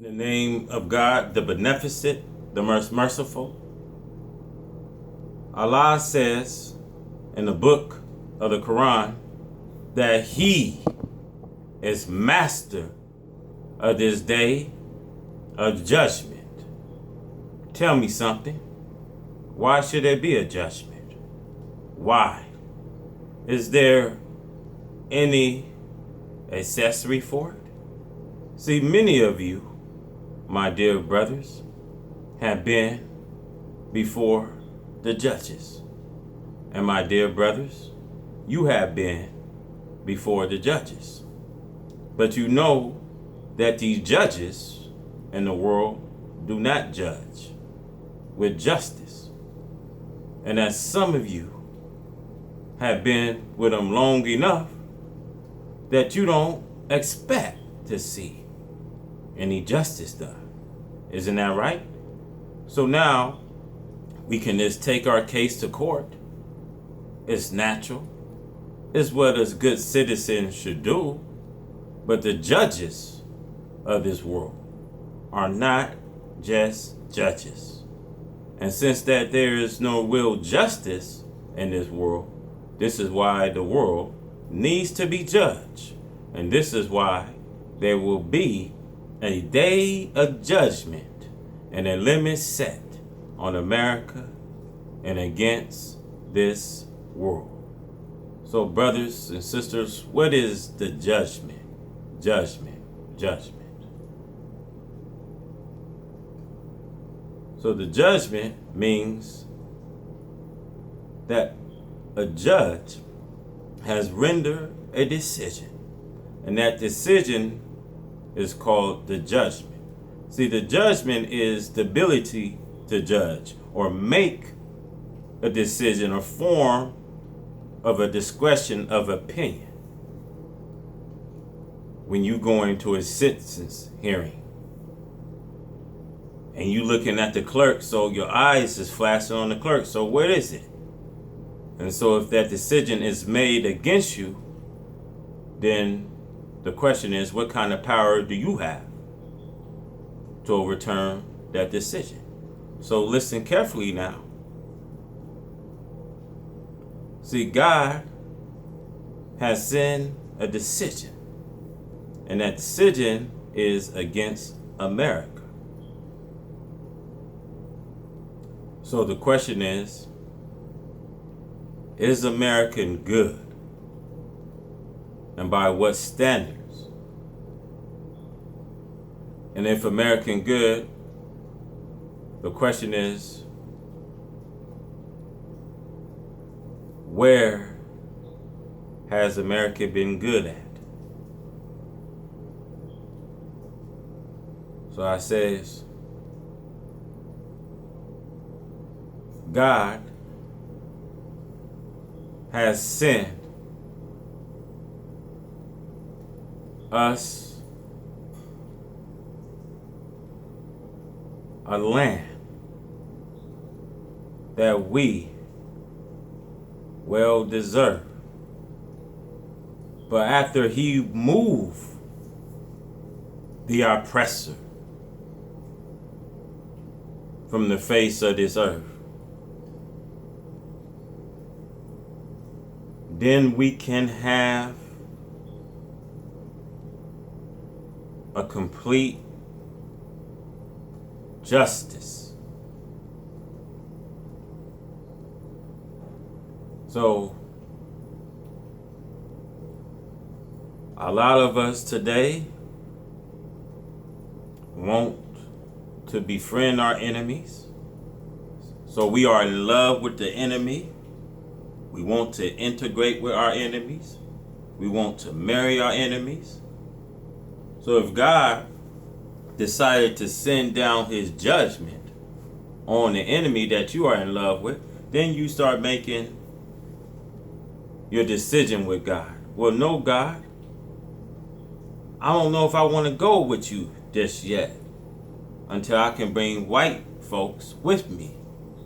In the name of God, the beneficent, the most merciful, Allah says in the book of the Quran that He is master of this day of judgment. Tell me something. Why should there be a judgment? Why? Is there any accessory for it? See, many of you, my dear brothers, have been before the judges. And my dear brothers, you have been before the judges. But you know that these judges in the world do not judge with justice. And that some of you have been with them long enough that you don't expect to see any justice done. Isn't that right? So now we can just take our case to court. It's natural. It's what a good citizen should do. But the judges of this world are not just judges. And since that there is no real justice in this world, this is why the world needs to be judged. And this is why there will be a day of judgment and a limit set on America and against this world. So brothers and sisters, what is the judgment? Judgment. So the judgment means that a judge has rendered a decision, and that decision is called the judgment. See, the judgment is the ability to judge or make a decision or form of a discretion of opinion when you go into a sentence hearing and you looking at the clerk, so your eyes is flashing on the clerk. So what is it? And so if that decision is made against you, then the question is, what kind of power do you have to overturn that decision? So listen carefully now. See, God has sent a decision, and that decision is against America. So the question is American good? And by what standards? And if American good, the question is, where has America been good at? So I says, God has sent us a land that we well deserve. But after He moved the oppressor from the face of this earth, then we can have a complete justice. So a lot of us today want to befriend our enemies. So we are in love with the enemy. We want to integrate with our enemies. We want to marry our enemies. So if God decided to send down His judgment on the enemy that you are in love with, then you start making your decision with God. Well, no, God, I don't know if I want to go with you just yet until I can bring white folks with me.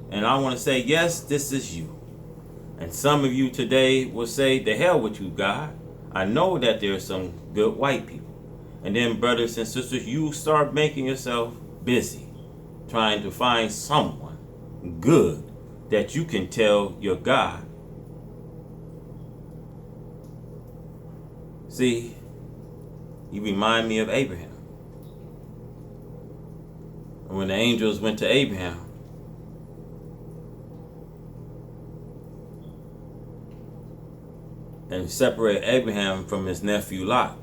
And I want to say, yes, this is you. And some of you today will say, the hell with you, God. I know that there are some good white people. And then, brothers and sisters, you start making yourself busy trying to find someone good that you can tell your God. See, you remind me of Abraham. When the angels went to Abraham, and separated Abraham from his nephew Lot,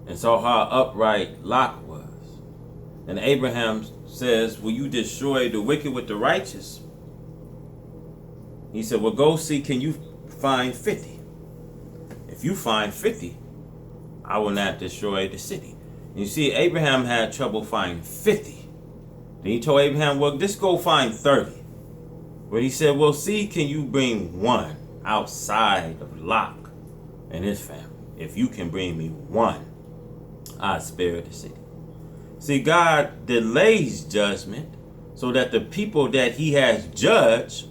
and saw how upright Lot was. And Abraham says, will you destroy the wicked with the righteous? He said, well, go see, can you find 50? If you find 50, I will not destroy the city. And you see, Abraham had trouble finding 50. Then he told Abraham, well, just go find 30. But he said, well, see, can you bring one outside of Lot and his family? If you can bring me one, I spare the city. See, God delays judgment so that the people that he has judged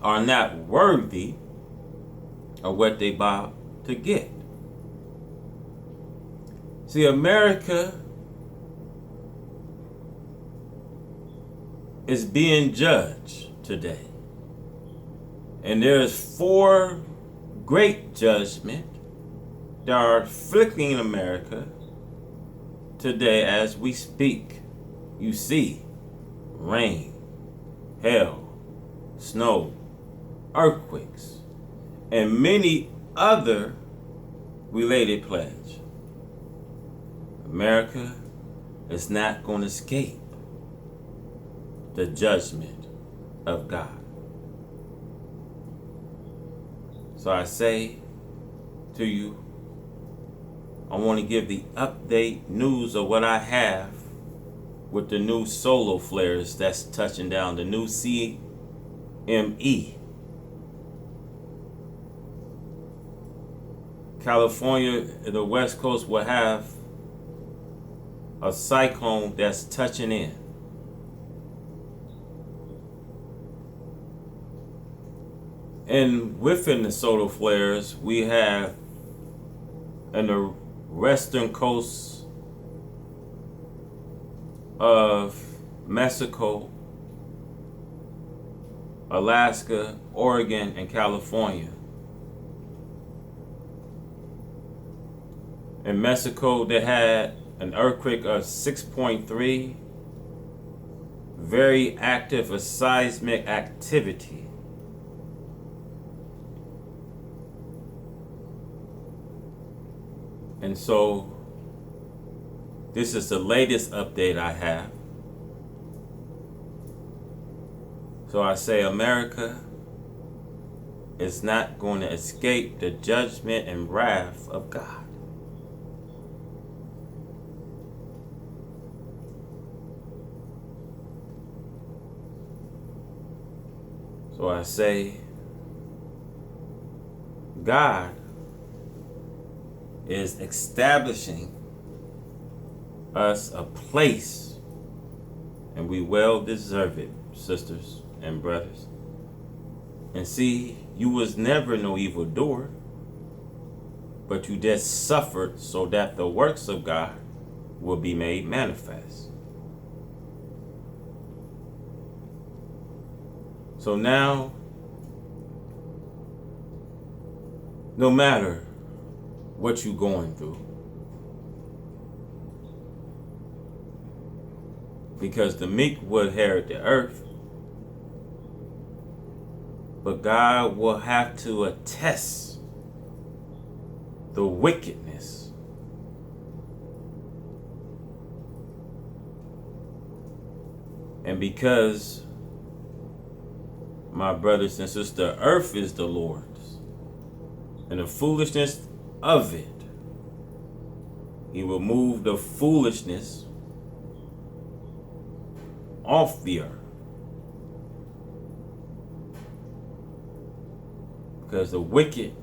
are not worthy of what they about to get. See, America is being judged today. And there's 4 great judgments that are afflicting America today as we speak. You see rain, hail, snow, earthquakes, and many other related plagues. America is not going to escape the judgment of God. So I say to you, I want to give the update news of what I have with the new solar flares that's touching down, the new CME. California, the West Coast will have a cyclone that's touching in. And within the solar flares, we have in the western coast of Mexico, Alaska, Oregon, and California. In Mexico, they had an earthquake of 6.3, very active, a seismic activity. And so, this is the latest update I have. So I say America is not going to escape the judgment and wrath of God. So I say, God is establishing us a place, and we well deserve it, sisters and brothers. And see, you was never no evil doer, but you just suffered so that the works of God will be made manifest. So now, no matter what you're going through, because the meek will inherit the earth, but God will have to attest the wickedness. And because, my brothers and sisters, the earth is the Lord's, and the foolishness of it, He will move the foolishness off the earth. Because the wickedness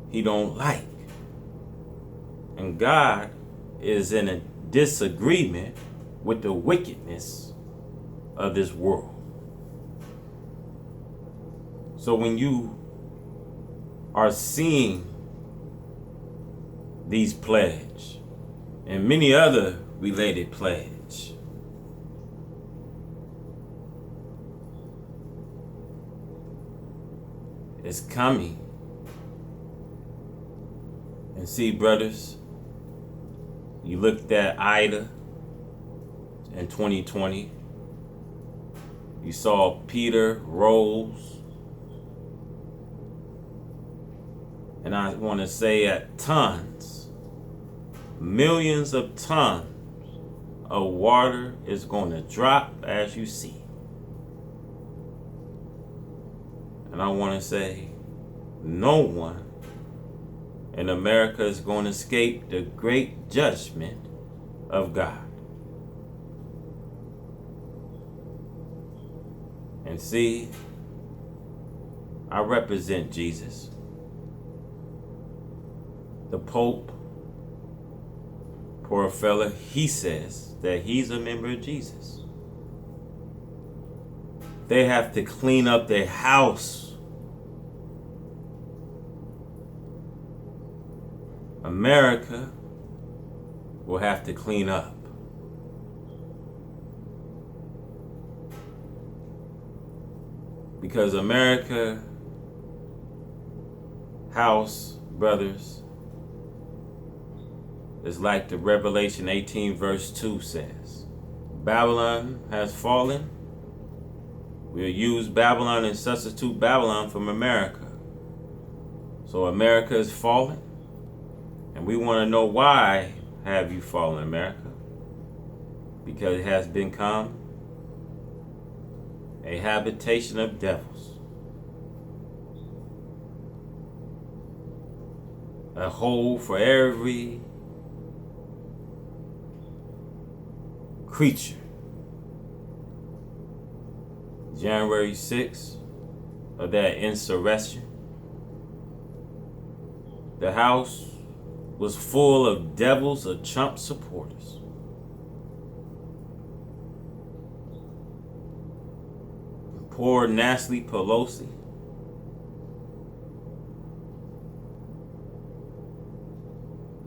He don't like. And God is in a disagreement with the wickedness of this world. So when you are seeing these pledges and many other related pledges. It's coming. And see, brothers, you looked at Ida in 2020. You saw Peter Rose. And I want to say at tons, millions of tons of water is going to drop as you see. And I want to say no one in America is going to escape the great judgment of God. And see, I represent Jesus. The Pope, poor fella, he says that he's a member of Jesus. They have to clean up their house. America will have to clean up. Because America house, brothers, is like the Revelation 18 verse 2 says. Babylon has fallen. We'll use Babylon and substitute Babylon from America. So America is fallen. And we want to know why have you fallen, America? Because it has become a habitation of devils. A hole for every creature. January 6th of that insurrection, the house was full of devils of Trump supporters. Poor Nancy Pelosi.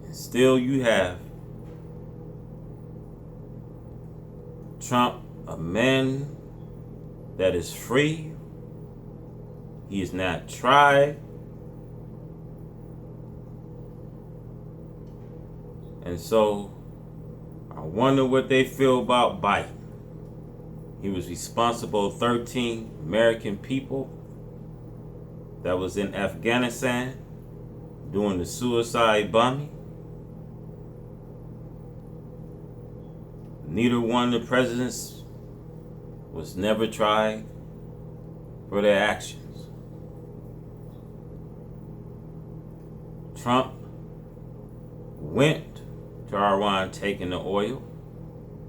And still you have Trump, a man that is free. He is not tried. And so I wonder what they feel about Biden. He was responsible for 13 American people that was in Afghanistan doing the suicide bombing. Neither one of the presidents was never tried for their actions. Trump went to Iran taking the oil.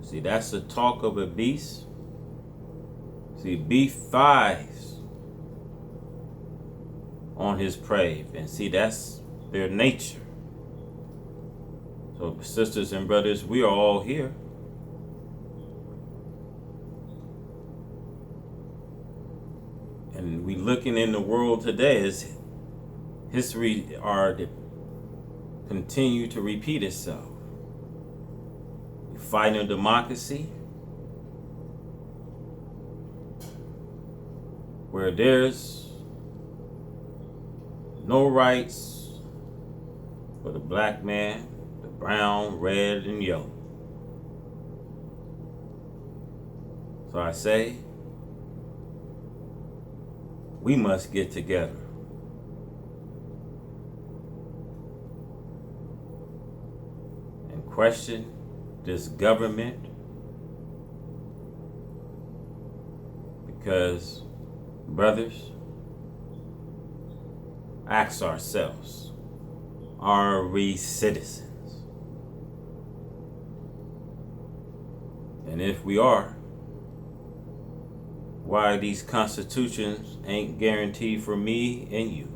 See, that's the talk of a beast. See, beast thrives on his prey. And see, that's their nature. So, sisters and brothers, we are all here. And we looking in the world today as history are to continue to repeat itself. We fighting democracy where there's no rights for the black man, the brown, red, and yellow. So I say, we must get together. And question this government, because, brothers, ask ourselves, are we citizens? And if we are, why these constitutions ain't guaranteed for me and you,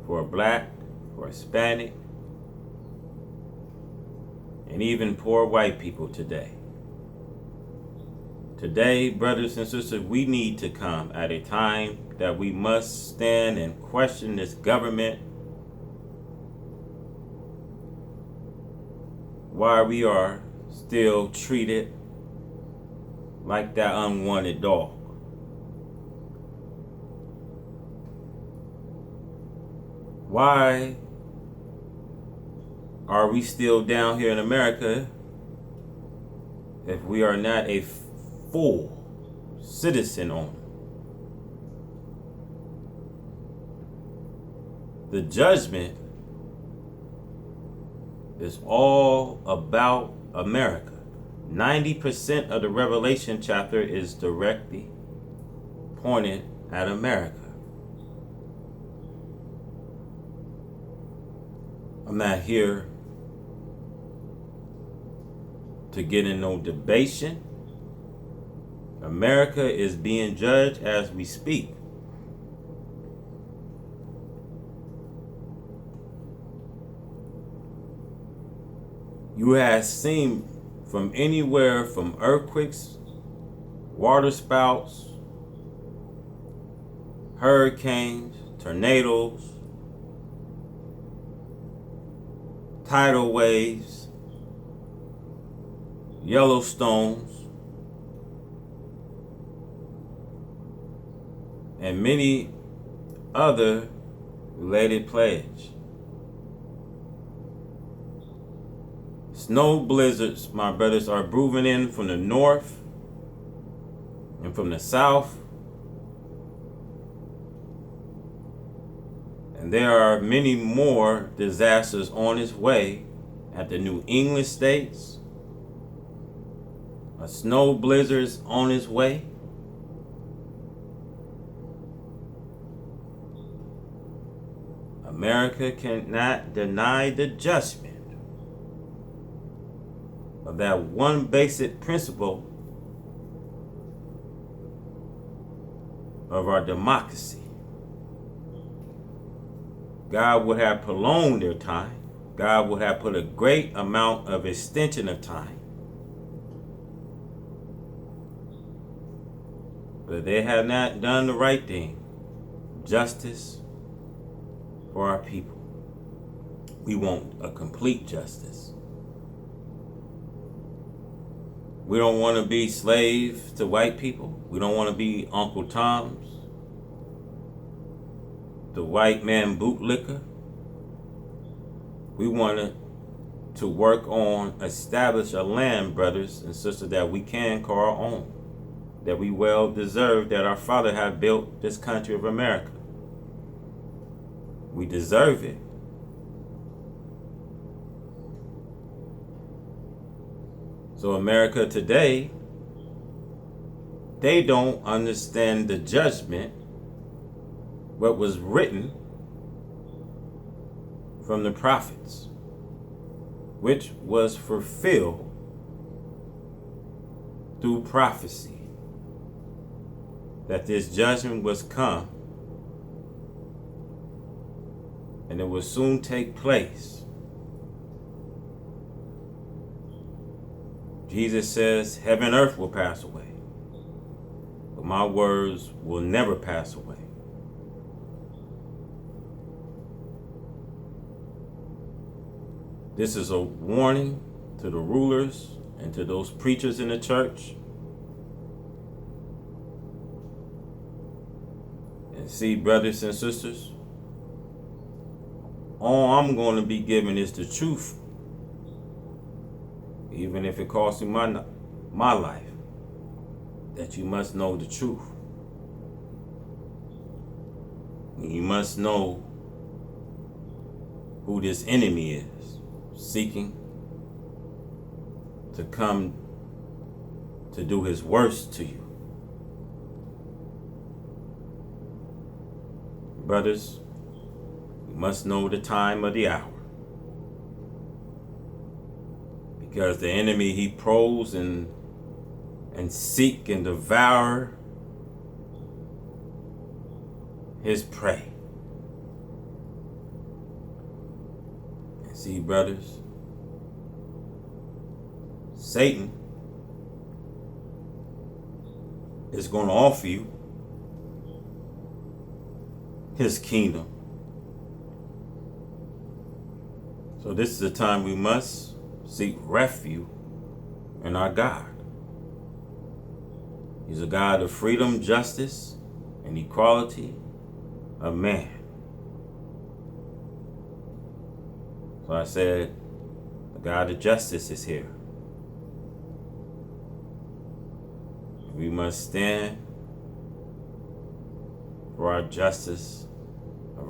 for a black, for Hispanic, and even poor white people today. Today, brothers and sisters, we need to come at a time that we must stand and question this government, why we are still treated like that unwanted dog. Why are we still down here in America if we are not a full citizen owner? The judgment is all about America. 90% of the Revelation chapter is directly pointed at America. I'm not here to get in no debation. America is being judged as we speak. You have seen from anywhere from earthquakes, water spouts, hurricanes, tornadoes, tidal waves, Yellowstones, and many other related plagues. Snow blizzards, my brothers, are moving in from the north and from the south. And there are many more disasters on its way at the New England states. A snow blizzard is on its way. America cannot deny the judgment of that one basic principle of our democracy. God would have prolonged their time. God would have put a great amount of extension of time. But they have not done the right thing. Justice for our people. We want a complete justice. We don't want to be slaves to white people. We don't want to be Uncle Toms, the white man bootlicker. We want to work on establish a land, brothers and sisters, that we can call our own, that we well deserve, that our Father have built this country of America. We deserve it. So America today, they don't understand the judgment, what was written from the prophets, which was fulfilled through prophecy, that this judgment was come and it will soon take place. Jesus says, heaven and earth will pass away, but my words will never pass away. This is a warning to the rulers and to those preachers in the church. And see, brothers and sisters, all I'm going to be giving is the truth. Even if it costs you my life, that you must know the truth. You must know who this enemy is, seeking to come to do his worst to you. Brothers, you must know the time of the hour. Because the enemy, he probes and seek and devour his prey. And see, brothers, Satan is going to offer you his kingdom. So this is the time we must seek refuge in our God. He's a God of freedom, justice, and equality of man. So I said, the God of justice is here. We must stand for our justice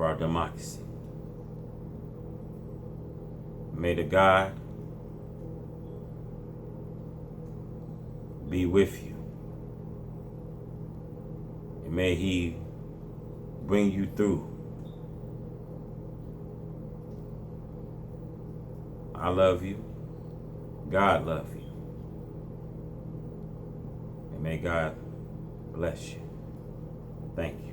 of our democracy. May the God be with you. And may he bring you through. I love you. God love you. And may God bless you. Thank you.